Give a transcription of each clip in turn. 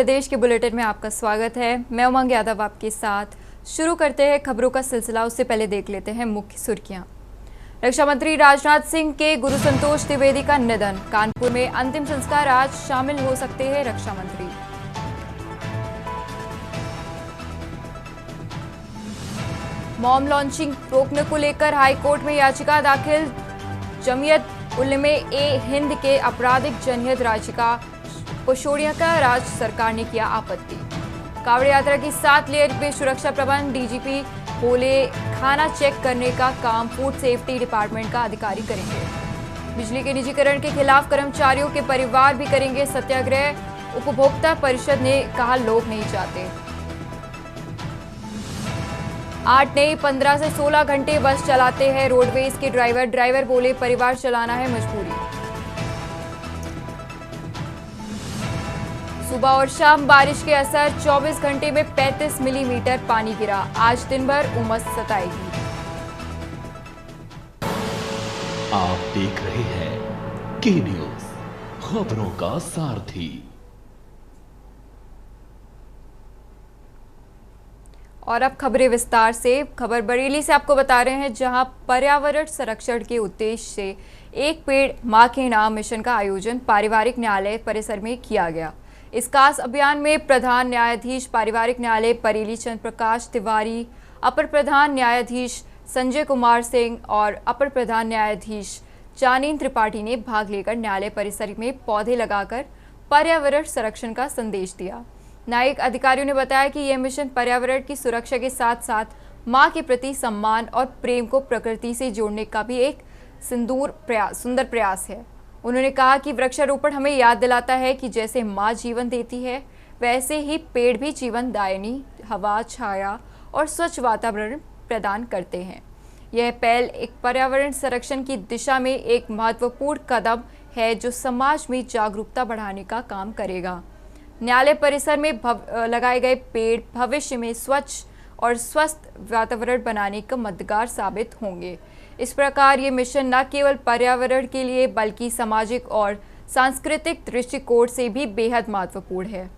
प्रदेश के बुलेटिन में आपका स्वागत है। मैं उमंग यादव आपके साथ। शुरू करते हैं खबरों का सिलसिला। उससे पहले देख लेते हैं मुख्य सुर्खियां। रक्षा मंत्री राजनाथ सिंह के गुरु संतोष द्विवेदी का निधन। कानपुर में अंतिम संस्कार आज शामिल हो सकते हैं रक्षा मंत्री। मॉम लॉन्चिंग रोकने को लेकर हाईकोर्ट में याचिका दाखिल। जमीयत उलमे-ए-हिंद के आपराधिक जनहित याचिका पशोड़िया का राज्य सरकार ने किया आपत्ति। कांवड़ यात्रा की 7 लेयर में सुरक्षा प्रबंध। डीजीपी बोले खाना चेक करने का काम फूड सेफ्टी डिपार्टमेंट का अधिकारी करेंगे। बिजली के निजीकरण के खिलाफ कर्मचारियों के परिवार भी करेंगे सत्याग्रह। उपभोक्ता परिषद ने कहा लोग नहीं चाहते। 8 नहीं 15 से 16 घंटे बस चलाते हैं रोडवेज के ड्राइवर बोले परिवार चलाना है मजबूरी। सुबह और शाम बारिश के असर 24 घंटे में 35 मिलीमीटर पानी गिरा। आज दिन भर उमस सताएगी। आप देख रहे हैं के न्यूज, खबरों का सारथी। और अब खबरें विस्तार से। खबर बरेली से आपको बता रहे हैं, जहां पर्यावरण संरक्षण के उद्देश्य से एक पेड़ मां के नाम मिशन का आयोजन पारिवारिक न्यायालय परिसर में किया गया। इस खास अभियान में प्रधान न्यायाधीश पारिवारिक न्यायालय बरेली चंद्र प्रकाश तिवारी, अपर प्रधान न्यायाधीश संजय कुमार सिंह और अपर प्रधान न्यायाधीश जानीन त्रिपाठी ने भाग लेकर न्यायालय परिसर में पौधे लगाकर पर्यावरण संरक्षण का संदेश दिया। न्यायिक अधिकारियों ने बताया कि यह मिशन पर्यावरण की सुरक्षा के साथ साथ मां के प्रति सम्मान और प्रेम को प्रकृति से जोड़ने का भी एक सुंदर प्रयास है। उन्होंने कहा कि वृक्षारोपण हमें याद दिलाता है कि जैसे मां जीवन देती है, वैसे ही पेड़ भी जीवन दायिनी हवा, छाया और स्वच्छ वातावरण प्रदान करते हैं। यह पहल एक पर्यावरण संरक्षण की दिशा में एक महत्वपूर्ण कदम है जो समाज में जागरूकता बढ़ाने का काम करेगा। न्यायालय परिसर में लगाए गए पेड़ भविष्य में स्वच्छ और स्वस्थ वातावरण बनाने का मददगार साबित होंगे। इस प्रकार ये मिशन न केवल पर्यावरण के लिए बल्कि सामाजिक और सांस्कृतिक दृष्टिकोण से भी बेहद महत्वपूर्ण है।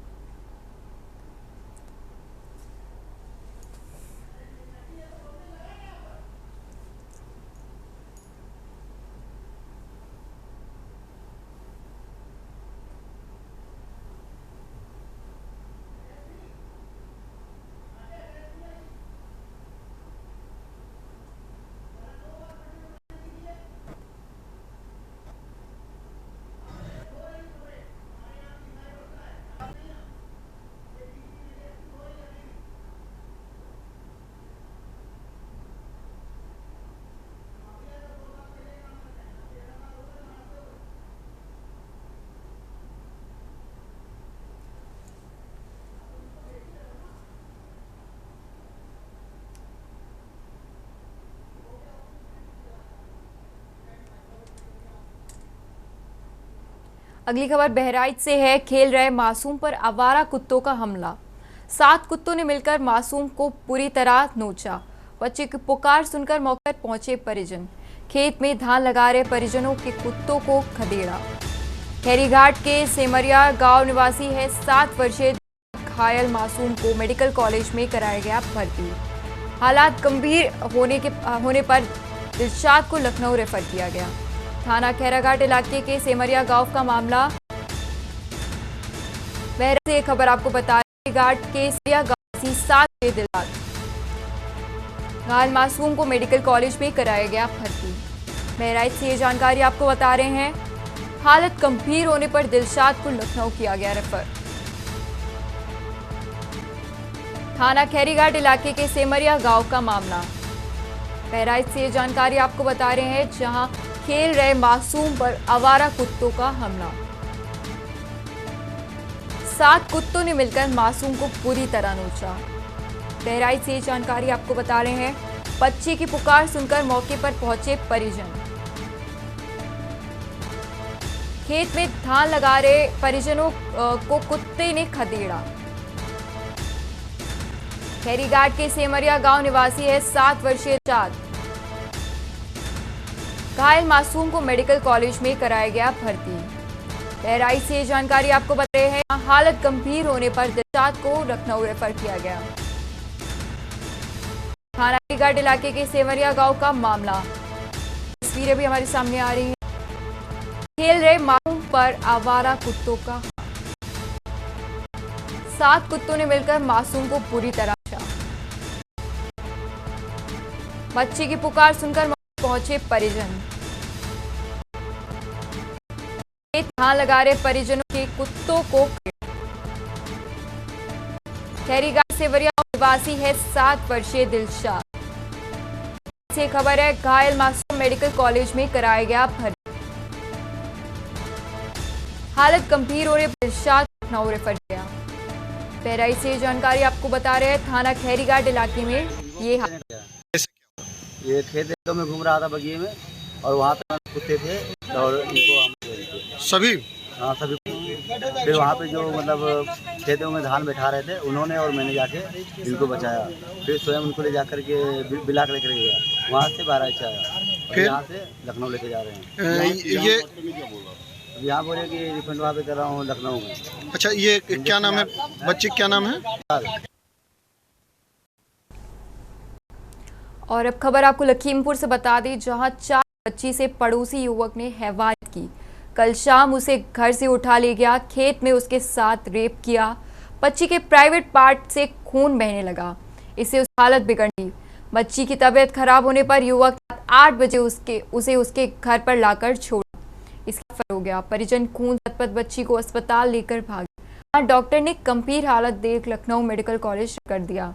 अगली खबर बहराइच से है। खेल रहे मासूम पर आवारा कुत्तों का हमला। 7 कुत्तों ने मिलकर मासूम को पूरी तरह नोचा। बच्चे की पुकार सुनकर मौके पर पहुंचे परिजन। खेत में धान लगा रहे परिजनों के कुत्तों को खदेड़ा। खैरीघाट के सेमरिया गांव निवासी है 7 वर्षीय घायल मासूम को मेडिकल कॉलेज में कराया गया भर्ती। हालात गंभीर होने पर दिलशाद को लखनऊ रेफर किया गया। थाना खैराघाट इलाके के सेमरिया गांव का मामला। बहराइच से एक खबर आपको बता रही, घाट के सेमरिया गांव की 7 दिलशाद घायल मासूम को मेडिकल कॉलेज में कराया गया भर्ती। बहराइच से ये जानकारी आपको बता रहे हैं, हालत गंभीर होने पर दिलशाद को लखनऊ किया गया रेफर। थाना खैरीघाट इलाके के सेमरिया गांव का मामला। बहराइच से ये जानकारी आपको बता रहे हैं, जहां खेल रहे मासूम पर आवारा कुत्तों का हमला। 7 कुत्तों ने मिलकर मासूम को पूरी तरह नोचा। बहराइच से जानकारी आपको बता रहे हैं, बच्चे की पुकार सुनकर मौके पर पहुंचे परिजन। खेत में धान लगा रहे परिजनों को कुत्ते ने खदेड़ा। खैरीघाट के सेमरिया गांव निवासी है 7 वर्षीय चाँद। घायल मासूम को मेडिकल कॉलेज में कराया गया भर्ती। बहराइच से जानकारी आपको बता रहे हैं, हालत गंभीर होने पर दिलशाद को लखनऊ रेफर किया गया। थाना अलीगढ़ इलाके के सेवरिया गांव का मामला, तस्वीरें भी हमारे सामने आ रही हैं। खेल रहे मासूम पर आवारा कुत्तों का 7 कुत्तों ने मिलकर मासूम को बुरी तरह बच्ची की पुकार सुनकर पहुंचे परिजन। यहां लगा रहे परिजनों के कुत्तों को। खैरीघाट सेवरिया निवासी है 7 वर्षीय दिलशाद। से खबर है घायल मासूम मेडिकल कॉलेज में कराया गया भर्ती। हालत गंभीर होने पर दिलशाद लखनऊ रेफर किया। बहराइच से जानकारी आपको बता रहे हैं थाना खैरीघाट इलाके में ये खेत में घूम रहा था बगिए में और वहाँ पे कुत्ते थे और इनको हम सभी सभी फिर वहाँ पे जो मतलब खेतों में धान बैठा रहे थे उन्होंने और मैंने जाके इनको बचाया। फिर स्वयं उनको ले जाकर के बिला कर लेकर गया। वहाँ से बहराइच आया फिर यहाँ से लखनऊ लेके जा रहे हैं। ये यहाँ बोले कि रिफंड वहाँ पे कर रहा हूँ लखनऊ में। अच्छा, ये क्या नाम है बच्चे, क्या नाम है? और अब खबर आपको लखीमपुर से बता दें, जहां 4 बच्ची से पड़ोसी युवक ने हैवानियत की। कल शाम उसे घर से उठा ले गया, खेत में उसके साथ रेप किया। बच्ची के प्राइवेट पार्ट से खून बहने लगा, इससे उस हालत बिगड़ गई। बच्ची की तबीयत खराब होने पर युवक 8 बजे उसे उसके घर पर लाकर छोड़ा। इसका फर्क हो गया। परिजन खून लथपथ बच्ची को अस्पताल लेकर भागे। डॉक्टर ने गंभीर हालत देख लखनऊ मेडिकल कॉलेज कर दिया।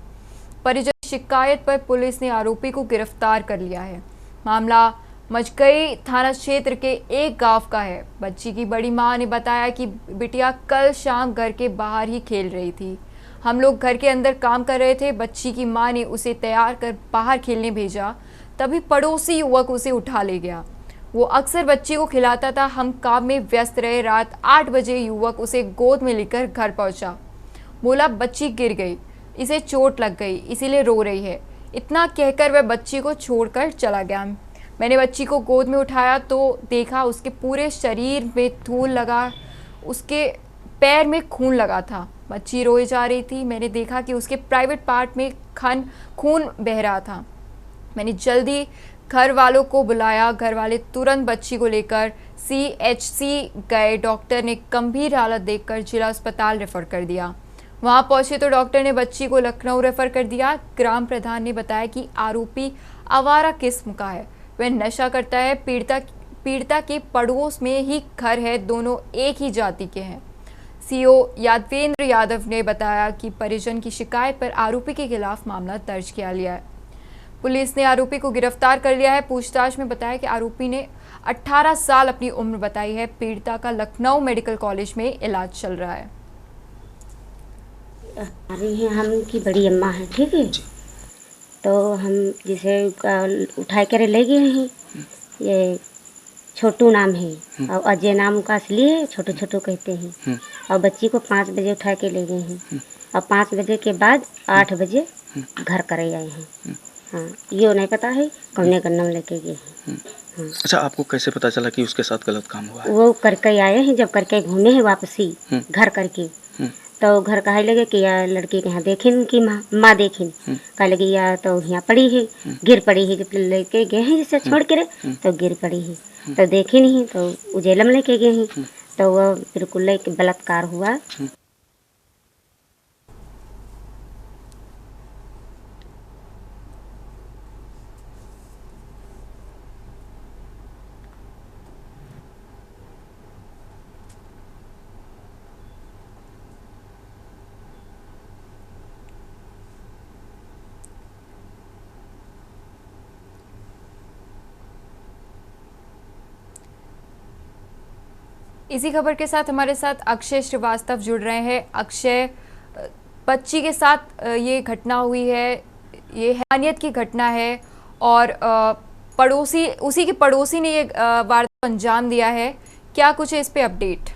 परिजन शिकायत पर पुलिस ने आरोपी को गिरफ्तार कर लिया है। मामला मजकई थाना क्षेत्र के एक गांव का है। बच्ची की बड़ी मां ने बताया कि बिटिया कल शाम घर के बाहर ही खेल रही थी। हम लोग घर के अंदर काम कर रहे थे। बच्ची की मां ने उसे तैयार कर बाहर खेलने भेजा, तभी पड़ोसी युवक उसे उठा ले गया। वो अक्सर बच्ची को खिलाता था। हम काम में व्यस्त रहे। रात 8 बजे युवक उसे गोद में लेकर घर पहुंचा। बोला बच्ची गिर गई, इसे चोट लग गई, इसीलिए रो रही है। इतना कहकर वह बच्ची को छोड़कर चला गया। मैंने बच्ची को गोद में उठाया तो देखा उसके पूरे शरीर में धूल लगा, उसके पैर में खून लगा था। बच्ची रोए जा रही थी। मैंने देखा कि उसके प्राइवेट पार्ट में खून बह रहा था। मैंने जल्दी घर वालों को बुलाया। घर वाले तुरंत बच्ची को लेकर CHC गए। डॉक्टर ने गंभीर हालत देखकर जिला अस्पताल रेफर कर दिया। वहां पहुंचे तो डॉक्टर ने बच्ची को लखनऊ रेफर कर दिया। ग्राम प्रधान ने बताया कि आरोपी आवारा किस्म का है, वह नशा करता है। पीड़िता के पड़ोस में ही घर है, दोनों एक ही जाति के हैं। CO यादवेंद्र यादव ने बताया कि परिजन की शिकायत पर आरोपी के खिलाफ मामला दर्ज किया लिया है। पुलिस ने आरोपी को गिरफ्तार कर लिया है। पूछताछ में बताया कि आरोपी ने 18 साल अपनी उम्र बताई है। पीड़िता का लखनऊ मेडिकल कॉलेज में इलाज चल रहा है। रही हैं हम की बड़ी अम्मा है, ठीक है। तो हम जिसे उठाए कर ले गए हैं। ये छोटू नाम है और अजय नाम का असली है, छोटू छोटू कहते हैं। और बच्ची को 5 बजे उठा के ले गए हैं और 5 बजे के बाद 8 बजे घर करे आए हैं। हाँ, ये नहीं पता है कौन गन्नम लेके गए हैं। हाँ। अच्छा, आपको कैसे पता चला कि उसके साथ गलत काम हुआ है? वो करके आए हैं, जब करके घूमे हैं वापसी घर करके, तो घर कहे लगे कि या लड़की के यहाँ देखें कि माँ देखें, कहे लगी या तो यहाँ पड़ी है, गिर पड़ी है। जब लेके गए हैं जिसे छोड़ के तो गिर पड़ी है, तो देखे नहीं तो उजेलम लेके गए हैं, तो वह बिल्कुल बलात्कार हुआ। इसी खबर के साथ हमारे साथ अक्षय श्रीवास्तव जुड़ रहे हैं। अक्षय, बच्ची के साथ ये घटना हुई है, ये हैवानियत की घटना है और उसी के पड़ोसी ने ये वारदात को अंजाम दिया है। क्या कुछ है इस पे अपडेट?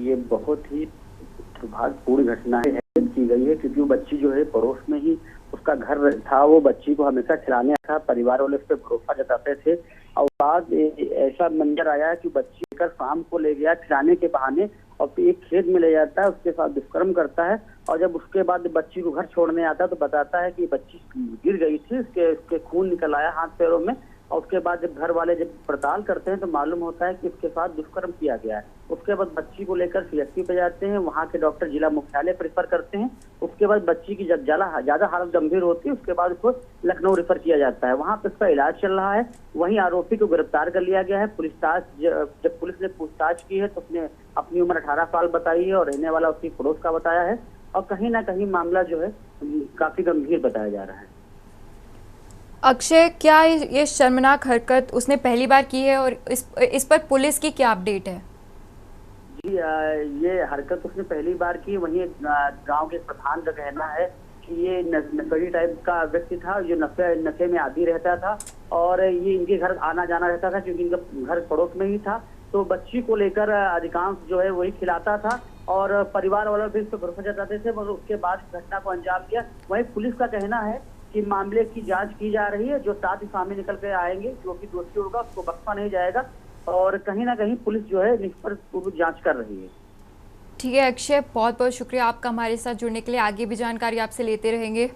ये बहुत ही दुर्भाग्यपूर्ण घटना है की गई है, क्योंकि वो बच्ची जो है पड़ोस में ही उसका घर था। वो बच्ची को हमेशा खिलाने था, परिवार वाले उस पर भरोसा जताते थे। और बाद ऐसा मंजर आया है कि बच्ची लेकर शाम को ले गया खिलाने के बहाने और फिर एक खेत में ले जाता है, उसके साथ दुष्कर्म करता है। और जब उसके बाद बच्ची को घर छोड़ने आता है तो बताता है कि बच्ची गिर गई थी, उसके खून निकल आया हाथ पैरों में। और उसके बाद जब घर वाले जब पड़ताल करते हैं तो मालूम होता है कि उसके साथ दुष्कर्म किया गया है। उसके बाद बच्ची को लेकर सीएचसी पे जाते हैं, वहाँ के डॉक्टर जिला मुख्यालय प्रेफर करते हैं। उसके बाद बच्ची की जब ज्यादा हालत गंभीर होती है उसके बाद उसको लखनऊ रेफर किया जाता है, वहाँ पे उसका इलाज चल रहा है। वहीं आरोपी को गिरफ्तार कर लिया गया है। जब पुलिस ने पूछताछ की है तो उसने अपनी उम्र 18 साल बताई है और रहने वाला उसकी पड़ोस का बताया है। और कहीं ना कहीं मामला जो है काफी गंभीर बताया जा रहा है। अक्षय, क्या ये शर्मनाक हरकत उसने पहली बार की है और इस पर पुलिस की क्या अपडेट है? जी, ये हरकत उसने पहली बार की। वहीं गांव के प्रधान का कहना है कि ये नशेड़ी टाइप का व्यक्ति था जो नशे में आदी रहता था और ये इनके घर आना जाना रहता था क्योंकि इनका घर पड़ोस में ही था। तो बच्ची को लेकर अधिकांश जो है वही खिलाता था और परिवार वालों भी इस पर भरोसा जताते थे, मगर उसके बाद घटना को अंजाम दिया। वहीं पुलिस का कहना है कि मामले की जांच की जा रही है, जो साथ ही सामने निकल के आएंगे जो भी दोषी होगा उसको बख्शा नहीं जाएगा। और कहीं ना कहीं पुलिस जो है निष्पक्ष जांच कर रही है। ठीक है अक्षय, बहुत बहुत शुक्रिया आपका हमारे साथ जुड़ने के लिए। आगे भी जानकारी आपसे लेते रहेंगे।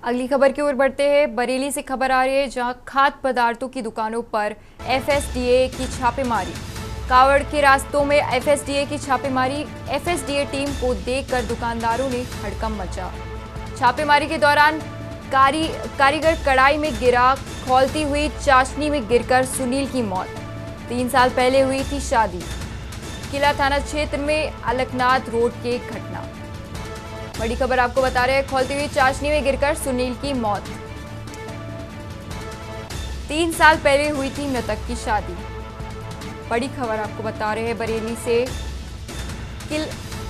अगली खबर की ओर बढ़ते हैं। बरेली से खबर आ रही है जहां खाद्य पदार्थों की दुकानों पर एफएसडीए की छापेमारी। कावड़ के रास्तों में एफएसडीए की छापेमारी। एफएसडीए टीम को देखकर दुकानदारों ने हड़कंप मचा। छापेमारी के दौरान कारीगर कढ़ाई में गिरा। खौलती हुई चाशनी में गिरकर सुनील की मौत। 3 साल पहले हुई थी शादी। किला थाना क्षेत्र में अलकनाथ रोड की घटना। बड़ी खबर आपको बता रहे हैं, खौलती हुई चाशनी में गिरकर सुनील की मौत। 3 साल पहले हुई थी मृतक की शादी। बड़ी खबर आपको बता रहे हैं बरेली से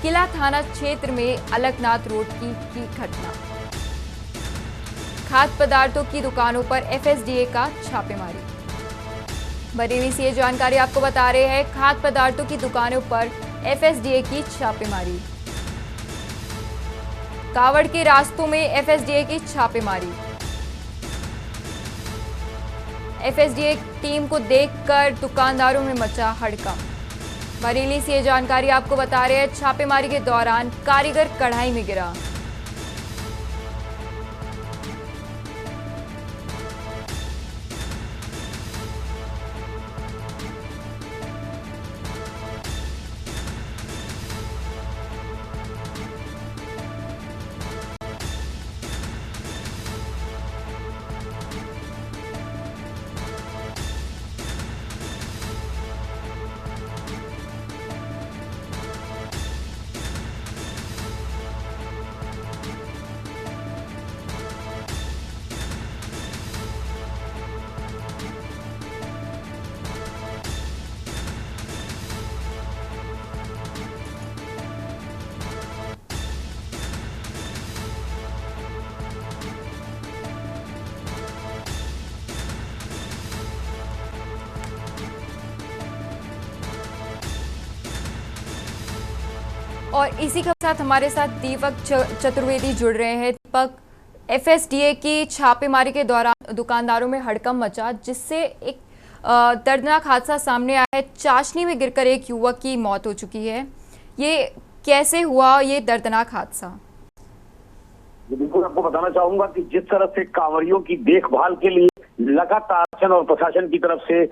किला थाना क्षेत्र में अलकनाथ रोड की घटना। खाद्य पदार्थों की दुकानों पर एफएसडीए का छापेमारी। बरेली से ये जानकारी आपको बता रहे हैं, खाद्य पदार्थों की दुकानों पर एफएसडीए की छापेमारी। कावड़ के रास्तों में एफएसडीए की छापेमारी। एफएसडीए टीम को देखकर दुकानदारों में मचा हड़कंप। बरेली से ये जानकारी आपको बता रहे हैं, छापेमारी के दौरान कारीगर कढ़ाई में गिरा। और इसी के साथ हमारे साथ दीपक चतुर्वेदी जुड़ रहे हैं। दीपक, एफएसडीए की छापेमारी के दौरान दुकानदारों में हड़कंप मचा, जिससे एक दर्दनाक हादसा सामने आया है। चाशनी में गिरकर एक युवक की मौत हो चुकी है। ये कैसे हुआ ये दर्दनाक हादसा? बिल्कुल आपको बताना चाहूंगा कि जिस तरह से कांवड़ियों की देखभाल के लिए लगातार शासन और प्रशासन की तरफ से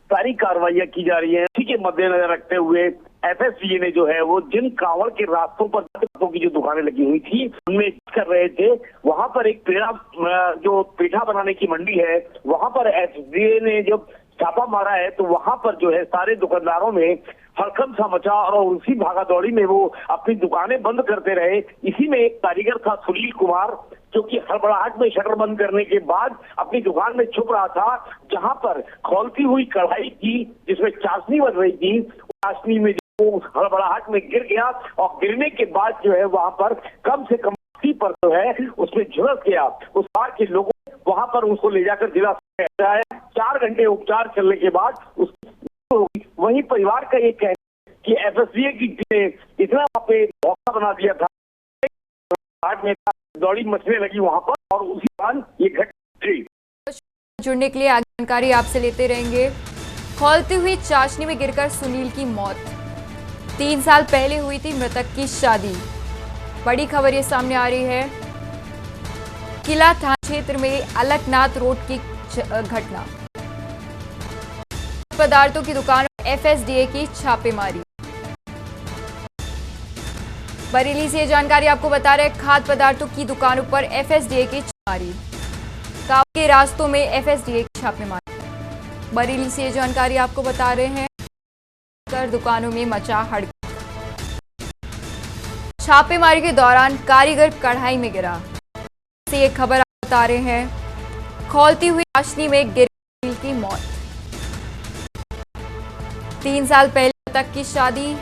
सारी कार्रवाइयां की जा रही है, इसी के मद्देनजर रखते हुए एफएसडीए ने जो है वो जिन कांवड़ के रास्तों पर की जो दुकानें लगी हुई थी उनमें कर रहे थे, वहां पर एक पेठा बनाने की मंडी है, वहां पर एफएसडीए ने जब छापा मारा है तो वहां पर जो है सारे दुकानदारों में हड़कंप सा मचा और उसी भागा दौड़ी में वो अपनी दुकानें बंद करते रहे। इसी में एक कारीगर था सुनील कुमार, जो कि हड़बड़ाहट में शटर बंद करने के बाद अपनी दुकान में छुप रहा था, जहां पर खौलती हुई कढ़ाई थी जिसमें चाशनी बन रही थी। चाशनी में जो हड़बड़ाहट में गिर गया और गिरने के बाद जो है वहां पर कम से कम 80 पर जो है उसमें झुलस गया। उस पार के लोगों वहां पर उसको ले जाकर जिला 4 घंटे उपचार चलने के बाद वहीं परिवार का ये कहना कि एफएसडीए की टीम ने इतना वहाँ पे मौका बना दिया था, हाथ में दौड़ी मचने लगी वहाँ पर और उसी दौरान ये घटना। जुड़ने के लिए आगे जानकारी आपसे लेते रहेंगे। खौलती हुई चाशनी में गिरकर सुनील की मौत। 3 साल पहले हुई थी मृतक की शादी। बड़ी खबर ये सामने आ रही है, किला थाना क्षेत्र में अलकनाथ रोड की घटना। पदार्थों की दुकान एफएसडीए की छापेमारी। बरेली से जानकारी आपको बता रहे हैं, खाद्य पदार्थों की दुकानों पर एफएसडीए की छापेमारी। गांव के रास्तों में एफएसडीए की छापेमारी। बरेली से जानकारी आपको बता रहे हैं, कर दुकानों में मचा हड़कंप। छापेमारी के दौरान कारीगर कढ़ाई में गिरा। से एक खबर आप बता रहे हैं, खौलती हुई चाशनी में गिर की मौत। 3 साल पहले तक की शादी।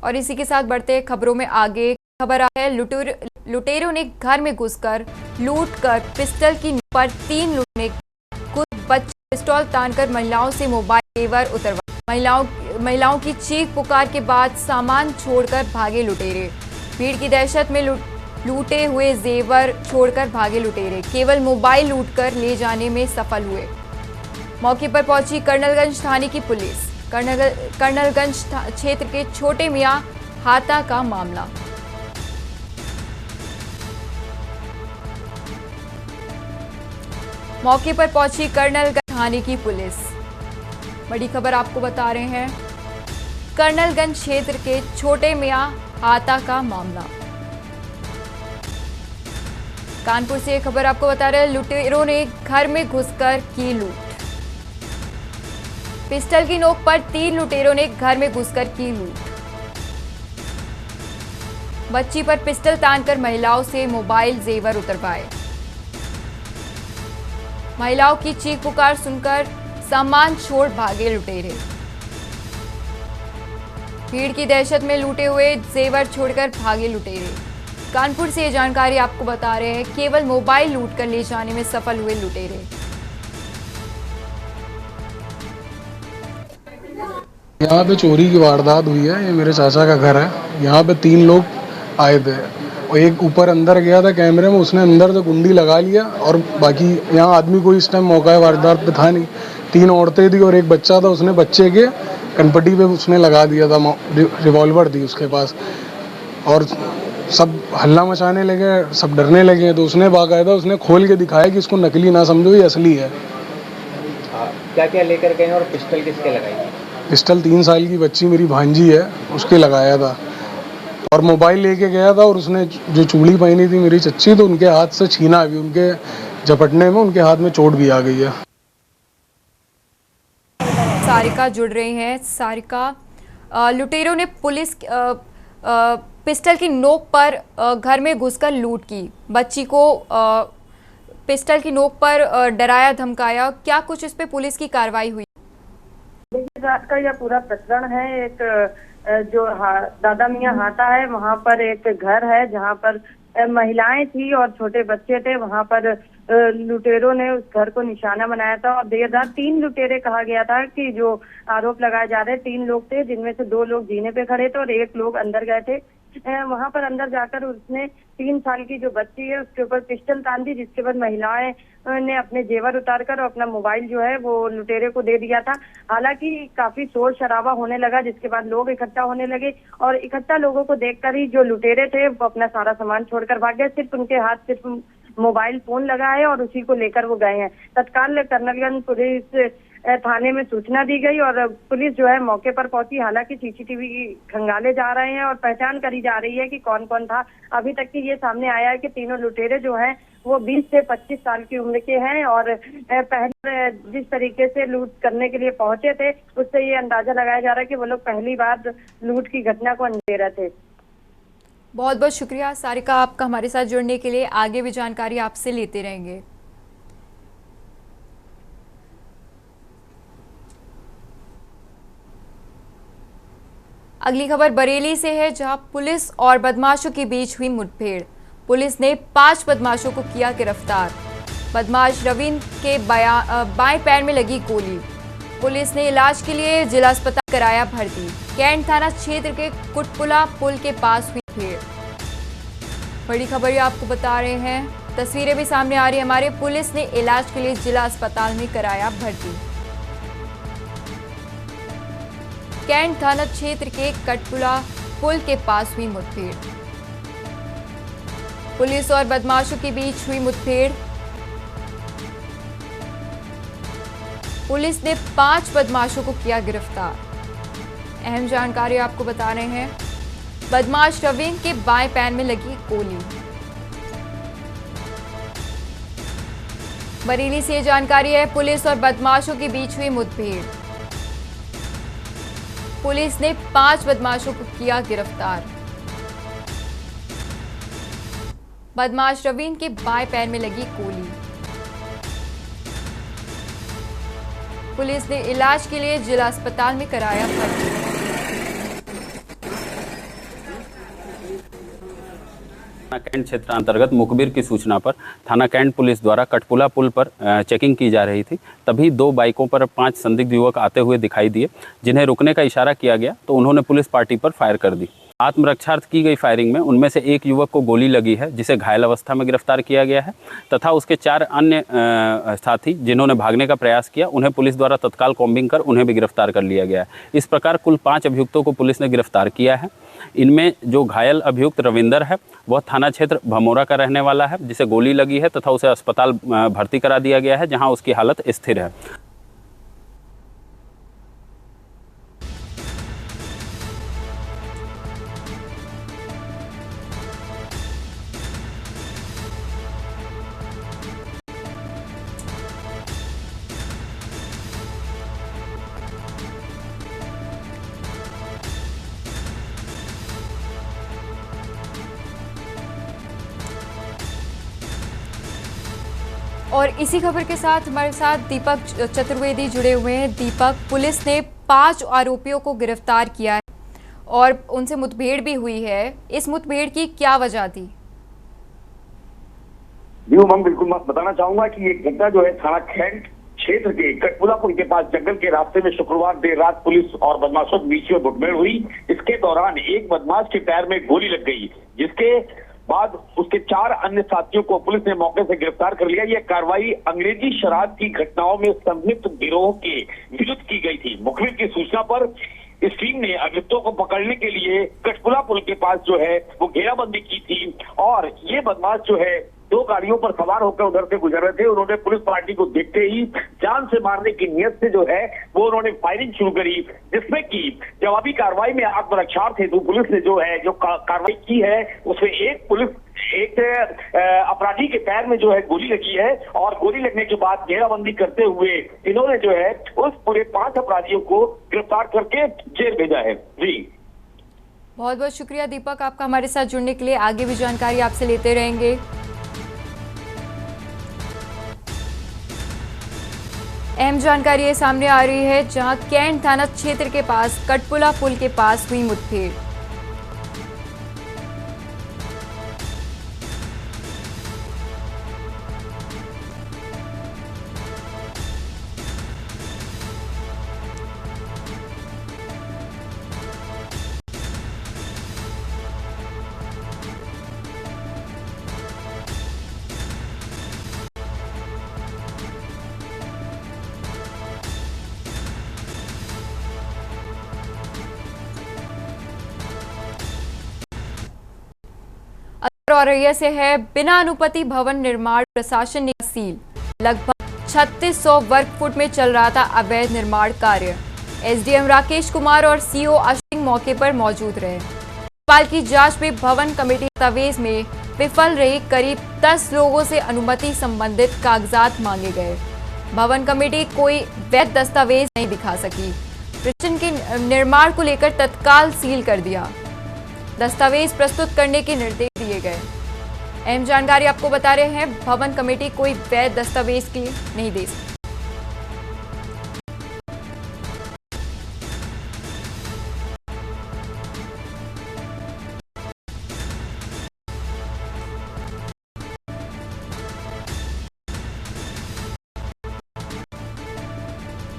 और इसी के साथ बढ़ते खबरों में आगे खबर आ है, लुटेरों ने घर में घुसकर लूटकर पिस्टल की नोक पर 3 लुटेरों ने खुद बच्चे पिस्तौल तानकर महिलाओं से मोबाइल जेवर उतरवाए। महिलाओं की चीख पुकार के बाद सामान छोड़कर भागे लुटेरे। भीड़ की दहशत में लूटे हुए जेवर छोड़कर भागे लुटेरे केवल मोबाइल लूटकर ले जाने में सफल हुए। मौके पर पहुंची कर्नलगंज थाने की पुलिस। कर्नलगंज क्षेत्र के छोटे मियां हाता का मामला। मौके पर पहुंची कर्नलगंज थाने की पुलिस। बड़ी खबर आपको बता रहे हैं, कर्नलगंज क्षेत्र के छोटे मियां हाता का मामला। कानपुर से एक खबर आपको बता रहे हैं, लुटेरों ने घर में घुसकर की लूट। पिस्टल की नोक पर 3 लुटेरों ने घर में घुसकर की लूट। बच्ची पर पिस्टल तानकर महिलाओं से मोबाइल जेवर उतरवाए। महिलाओं की चीख पुकार सुनकर सामान छोड़ भागे लुटेरे। भीड़ की दहशत में लूटे हुए जेवर छोड़कर भागे लुटेरे। कानपुर से ये जानकारी आपको बता रहे हैं, केवल मोबाइल लूट कर ले जाने में सफल हुए लुटेरे। यहाँ पे चोरी की वारदात हुई है। ये मेरे चाचा का घर है। यहाँ पे 3 लोग आए थे और एक ऊपर अंदर गया था कैमरे में, उसने अंदर से कुंडी लगा लिया और बाकी यहाँ आदमी कोई इस टाइम मौका वारदात पे था नहीं। 3 औरतें थी और एक बच्चा था, उसने बच्चे के कनपट्टी पे उसने लगा दिया था, रिवॉल्वर थी उसके पास और सब हल्ला मचाने लगे, सब डरने लगे। तो उसने बाकायदा उसने खोल के दिखाया कि इसको नकली ना समझो, ये असली है। क्या क्या लेकर गए और पिस्टल किसके लगाई? पिस्टल 3 साल की बच्ची मेरी भांजी है, उसके लगाया था और मोबाइल लेके गया था और उसने जो चूड़ी पहनी थी मेरी चच्ची, तो उनके हाथ से छीना भी, उनके झपटने में उनके हाथ में चोट भी आ गई है। सारिका जुड़ रही हैं। सारिका, लुटेरों ने पुलिस पिस्टल की नोक पर घर में घुसकर लूट की, बच्ची को पिस्टल की नोक पर डराया धमकाया, क्या कुछ इस पे पुलिस की कार्रवाई हुई? देखिए, रात का यह पूरा प्रकरण है। एक जो दादा मियाँ हाता है, वहाँ पर एक घर है जहाँ पर महिलाएं थी और छोटे बच्चे थे। वहाँ पर लुटेरों ने उस घर को निशाना बनाया था और देर रात 3 लुटेरे कहा गया था कि जो आरोप लगाए जा रहे 3 लोग थे, जिनमें से 2 लोग जीने पे खड़े थे और 1 लोग अंदर गए थे। वहाँ पर अंदर जाकर उसने 3 साल की जो बच्ची है उसके ऊपर पिस्टल तान दी, जिसके बाद महिलाएं ने अपने जेवर उतारकर अपना मोबाइल जो है वो लुटेरे को दे दिया था। हालांकि काफी शोर शराबा होने लगा, जिसके बाद लोग इकट्ठा होने लगे और इकट्ठा लोगों को देखकर ही जो लुटेरे थे वो अपना सारा सामान छोड़कर भाग गए। सिर्फ उनके हाथ सिर्फ मोबाइल फोन लगा है और उसी को लेकर वो गए हैं। तत्काल कर्नलगंज पुलिस थाने में सूचना दी गई और पुलिस जो है मौके पर पहुंची। हालांकि सीसीटीवी खंगाले जा रहे हैं और पहचान करी जा रही है कि कौन कौन था। अभी तक की ये सामने आया है कि तीनों लुटेरे जो हैं वो 20 से 25 साल की उम्र के हैं और पहले जिस तरीके से लूट करने के लिए पहुंचे थे उससे ये अंदाजा लगाया जा रहा है कि वो लोग पहली बार लूट की घटना को अंजाम दे रहे थे। बहुत बहुत शुक्रिया सारिका आपका हमारे साथ जुड़ने के लिए। आगे भी जानकारी आपसे लेते रहेंगे। अगली खबर बरेली से है, जहां पुलिस और बदमाशों के बीच हुई मुठभेड़। पुलिस ने 5 बदमाशों को किया गिरफ्तार। बदमाश रविंद्र के बाएं पैर में लगी गोली। पुलिस ने इलाज के लिए जिला अस्पताल कराया भर्ती। कैंट थाना क्षेत्र के कुटपुला पुल के पास हुई भीड़। बड़ी खबर आपको बता रहे हैं, तस्वीरें भी सामने आ रही है हमारे। पुलिस ने इलाज के लिए जिला अस्पताल में कराया भर्ती। कैंट थाना क्षेत्र के कटपुला पुल के पास हुई मुठभेड़। पुलिस और बदमाशों के बीच हुई मुठभेड़। पुलिस ने 5 बदमाशों को किया गिरफ्तार। अहम जानकारी आपको बता रहे हैं, बदमाश रवीन के बाएं पैर में लगी गोली। बरेली से ये जानकारी है, पुलिस और बदमाशों के बीच हुई मुठभेड़। पुलिस ने 5 बदमाशों को किया गिरफ्तार। बदमाश रवीन के बाएं पैर में लगी गोली। पुलिस ने इलाज के लिए जिला अस्पताल में कराया भर्ती। थाना कैंट क्षेत्र अंतर्गत मुखबिर की सूचना पर थाना कैंट पुलिस द्वारा कटपुला पुल पर चेकिंग की जा रही थी। तभी 2 बाइकों पर 5 संदिग्ध युवक आते हुए दिखाई दिए, जिन्हें रुकने का इशारा किया गया तो उन्होंने पुलिस पार्टी पर फायर कर दी। आत्मरक्षार्थ की गई फायरिंग में उनमें से एक युवक को गोली लगी है, जिसे घायल अवस्था में गिरफ्तार किया गया है, तथा उसके 4 अन्य साथी जिन्होंने भागने का प्रयास किया, उन्हें पुलिस द्वारा तत्काल कॉम्बिंग कर उन्हें भी गिरफ्तार कर लिया गया है। इस प्रकार कुल 5 अभियुक्तों को पुलिस ने गिरफ्तार किया है। इनमें जो घायल अभियुक्त रविंदर है, वह थाना क्षेत्र भमोरा का रहने वाला है, जिसे गोली लगी है तथा उसे अस्पताल भर्ती करा दिया गया है, जहाँ उसकी हालत स्थिर है। और इसी खबर के साथ हमारे साथ दीपक चतुर्वेदी जुड़े हुए हैं। दीपक, पुलिस ने 5 आरोपियों को गिरफ्तार किया है और उनसे मुठभेड़ भी हुई है। इस मुठभेड़ की क्या वजह थी? मैं बिल्कुल बताना चाहूंगा कि ये घटना जो है थाना कैंट क्षेत्र के कटपुला पुल के पास जंगल के रास्ते में शुक्रवार देर रात पुलिस और बदमाशों के बीच में मुठभेड़ हुई। इसके दौरान एक बदमाश के पैर में गोली लग गई, जिसके बाद उसके 4 अन्य साथियों को पुलिस ने मौके से गिरफ्तार कर लिया। यह कार्रवाई अंग्रेजी शराब की घटनाओं में संलिप्त गिरोह के विरुद्ध की गई थी। मुखबिर की सूचना पर इस टीम ने अभियुक्तों को पकड़ने के लिए कटपुला पुल के पास जो है वो घेराबंदी की थी और ये बदमाश जो है 2 गाड़ियों पर सवार होकर उधर से गुजर रहे थे। उन्होंने पुलिस पार्टी को देखते ही जान से मारने की नियत से जो है वो उन्होंने फायरिंग शुरू करी, जिसमें कि जवाबी कार्रवाई में आत्मरक्षार्थ हेतु पुलिस ने जो है जो कार्रवाई की है उसमें एक अपराधी के पैर में जो है गोली लगी है और गोली लगने के बाद घेराबंदी करते हुए इन्होंने जो है उस पूरे 5 अपराधियों को गिरफ्तार करके जेल भेजा है। जी बहुत बहुत शुक्रिया दीपक आपका हमारे साथ जुड़ने के लिए। आगे भी जानकारी आपसे लेते रहेंगे। अहम जानकारी ये सामने आ रही है, जहां कैंट थाना क्षेत्र के पास कटपुला पुल के पास हुई मुठभेड़। औरैया से है, बिना अनुमति भवन निर्माण प्रशासन ने सील। लगभग 3600 वर्ग फुट में चल रहा था अवैध निर्माण कार्य। एसडीएम राकेश कुमार और सीओ अश्विन मौके पर मौजूद रहे। भोपाल की जांच में भवन कमेटी दस्तावेज में विफल रही। करीब 10 लोगों से अनुमति संबंधित कागजात मांगे गए। भवन कमेटी कोई वैध दस्तावेज नहीं दिखा सकी। प्रशासन के निर्माण को लेकर तत्काल सील कर दिया। दस्तावेज प्रस्तुत करने के निर्देश दिए गए। अहम जानकारी आपको बता रहे हैं, भवन कमेटी कोई वैध दस्तावेज की नहीं दे सकती।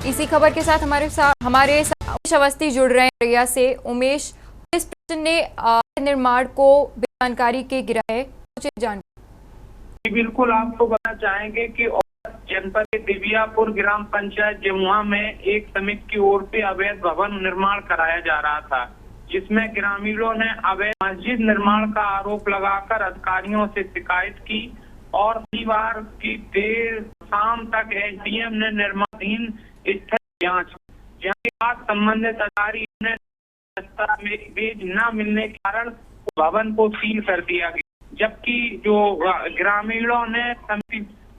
इसी खबर के साथ हमारे उमेश अवस्थी जुड़ रहे हैं औरैया से। उमेश, पुलिस प्रशासन ने निर्माण को जानकारी के गिरा है, जानकारी। बिल्कुल, आपको बताना चाहेंगे कि जनपद के दिव्यापुर ग्राम पंचायत जमुआ में एक समिति की ओर से अवैध भवन निर्माण कराया जा रहा था, जिसमें ग्रामीणों ने अवैध मस्जिद निर्माण का आरोप लगाकर अधिकारियों से शिकायत की और रविवार की देर शाम तक एसडीएम ने निर्माणाधीन स्थल जांच, जहां बाद संबंधित अधिकारी ने दस्तावेज न मिलने के कारण भवन को सील कर दिया गया, जबकि जो ग्रामीणों ने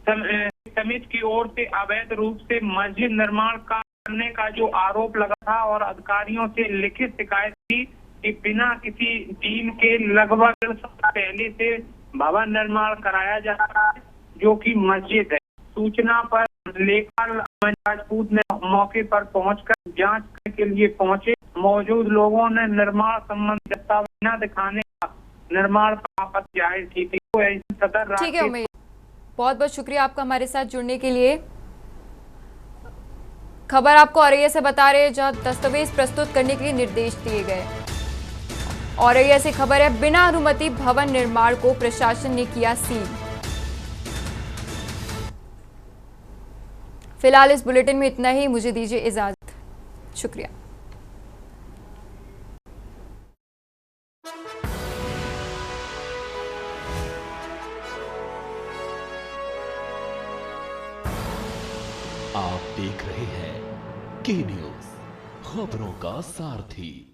समिति की ओर से अवैध रूप से मस्जिद निर्माण करने का जो आरोप लगा था और अधिकारियों से लिखित शिकायत की कि बिना किसी दिन के लगभग पहले से भवन निर्माण कराया जा रहा है, जो कि मस्जिद है। सूचना पर लेकर राजपूत ने मौके पर पहुंचकर जांच के लिए पहुंचे। मौजूद लोगों ने निर्माण संबंधी दस्तावेज न दिखाने का निर्माण पर आपत्ति जाहिर की थी। सदर ठीक है उमेश, बहुत बहुत शुक्रिया आपका हमारे साथ जुड़ने के लिए। खबर आपको औरैया से बता रहे हैं, जहां दस्तावेज प्रस्तुत करने के लिए निर्देश दिए गए। औरैया से खबर है, बिना अनुमति भवन निर्माण को प्रशासन ने किया सील। फिलहाल इस बुलेटिन में इतना ही, मुझे दीजिए इजाजत, शुक्रिया। आप देख रहे हैं के न्यूज़, खबरों का सारथी।